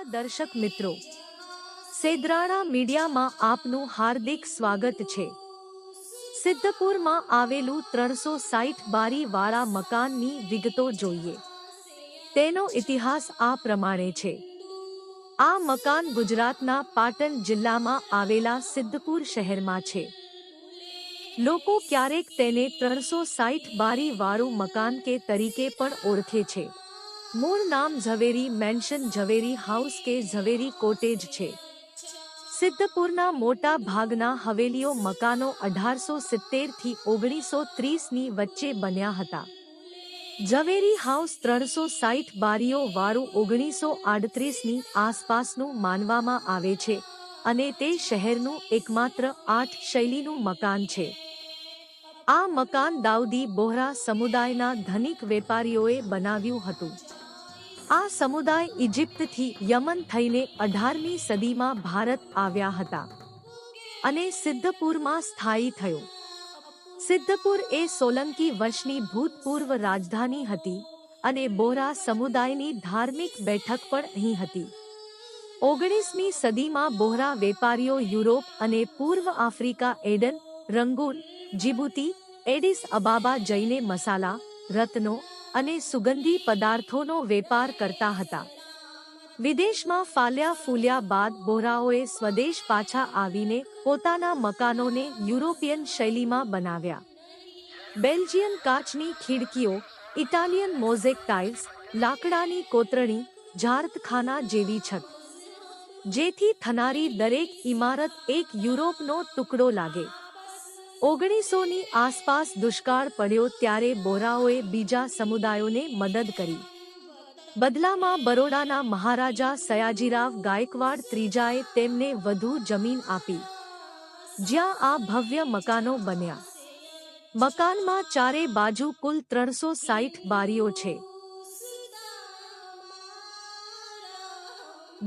પ્રિય દર્શક મિત્રો, સેદરાણા મીડિયામાં આપનું હાર્દિક સ્વાગત છે। સિદ્ધપુરમાં આવેલું 360 બારીવાળા મકાનની વિગતો જોઈએ। તેનો ઇતિહાસ આ પ્રમાણે છે। આ મકાન ગુજરાતના પાટણ જિલ્લામાં આવેલા સિદ્ધપુર શહેરમાં છે। લોકો ક્યારેક તેને 360 બારીવાળું મકાન કે તરીકે પણ ઓળખે છે। મૂળ નામ ઝવેરી મેન્શન, ઝવેરી હાઉસ કે ઝવેરી કોટેજ છે। સિદ્ધપુરના મોટા ભાગના હવેલીઓ મકાનો 1870 થી 1930 ની વચ્ચે બન્યા હતા। ઝવેરી હાઉસ 360 બારીઓ વાળું 1938 ની આસપાસનું માનવામાં આવે છે અને તે શહેરનું એકમાત્ર 8 શૈલીનું મકાન છે। આ મકાન દાઉદી બોહરા સમુદાયના ધનિક વેપારીઓએ બનાવ્યું હતું। આ સમુદાય ઇજિપ્તથી યમન થઈને 18મી સદીમાં ભારત આવ્યા હતા અને સિદ્ધપુરમાં સ્થાયી થયો। સિદ્ધપુર એ સોલંકી વંશની ભૂતપૂર્વ રાજધાની હતી અને બોહરા સમુદાયની ધાર્મિક બેઠક પણ અહીં હતી। 19મી સદીમાં બોહરા વેપારીઓ યુરોપ અને પૂર્વ Africa, Aden, Rangoon, Djibouti, Addis Ababa જઈને મસાલા, રત્નો અને સુગંધી પદાર્થોનો વેપાર કરતા હતા। વિદેશમાં ફાલ્યા ફૂલ્યા બાદ બોહરાઓએ સ્વદેશ પાછા આવીને પોતાના મકાનોને યુરોપિયન શૈલીમાં બનાવ્યા। બેલ્જિયન કાચની ખિડકીઓ, ઇટાલિયન મોઝેક ટાઇલ્સ, લાકડાની કોતરણી, ઝારતખાના જેવી છત, જેથી થનારી દરેક ઇમારત એક યુરોપનો ટુકડો લાગે। 1900ની આસપાસ દુષ્કાળ પડ્યો ત્યારે બોહરાઓએ બીજા સમુદાયોને મદદ કરી। બદલામાં બરોડાના મહારાજા સયાજીરાવ ગાયકવાડ ત્રીજાએ તેમને વધુ જમીન આપી, જ્યાં આ ભવ્ય મકાનો બન્યા। મકાનમાં ચારે બાજુ કુલ 360 બારીઓ છે।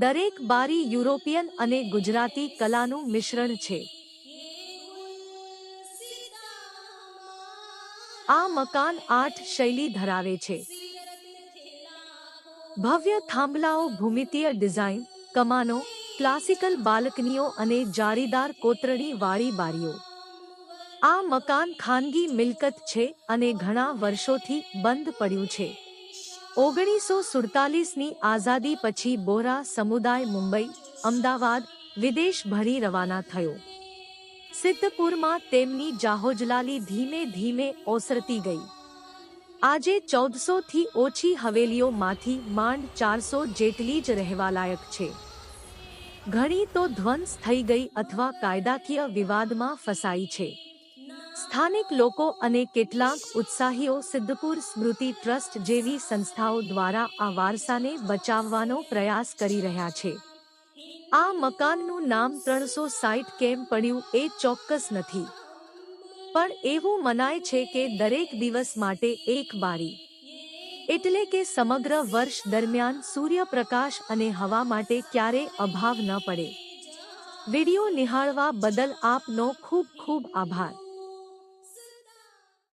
દરેક બારી યુરોપિયન અને ગુજરાતી કલાનું મિશ્રણ છે। આ મકાન 8 શૈલી ધરાવે છે। ભવ્ય થાંભલાઓ, ભૂમિતીય ડિઝાઇન, કમાનો, ક્લાસિકલ બાલ્કનીઓ અને જાળીદાર કોતરણી વાળી બારીઓ। આ મકાન ખાનગી મિલકત છે અને ઘણા વર્ષોથી બંધ પડ્યું છે। 1947ની આઝાદી પછી બોહરા સમુદાય મુંબઈ, અમદાવાદ, વિદેશ ભરી રવાના થયો। સિદ્ધપુરમાં તેમની જાહોજલાલી ધીમે ધીમે ઓસરતી ગઈ। આજે 1400થી ઓછી હવેલીઓમાંથી માંડ 400 જેટલી જ રહેવાલાયક છે। ઘણી તો ધ્વંસ થઈ ગઈ અથવા કાયદાકીય વિવાદમાં ફસાઈ છે। સ્થાનિક લોકો અને કેટલાક ઉત્સાહીઓ સિદ્ધપુર સ્મૃતિ ટ્રસ્ટ જેવી સંસ્થાઓ દ્વારા આ વારસાને બચાવવાનો પ્રયાસ કરી રહ્યા છે। આ મકાનનું નામ 360 કેમ પડ્યું એ ચોક્કસ નથી, પણ એવું મનાય છે કે દરેક દિવસ માટે એક બારી, એટલે કે સમગ્ર વર્ષ દરમિયાન સૂર્યપ્રકાશ અને હવા માટે ક્યારે અભાવ ન પડે। વિડિયો નિહાળવા બદલ આપનો ખૂબ ખૂબ આભાર।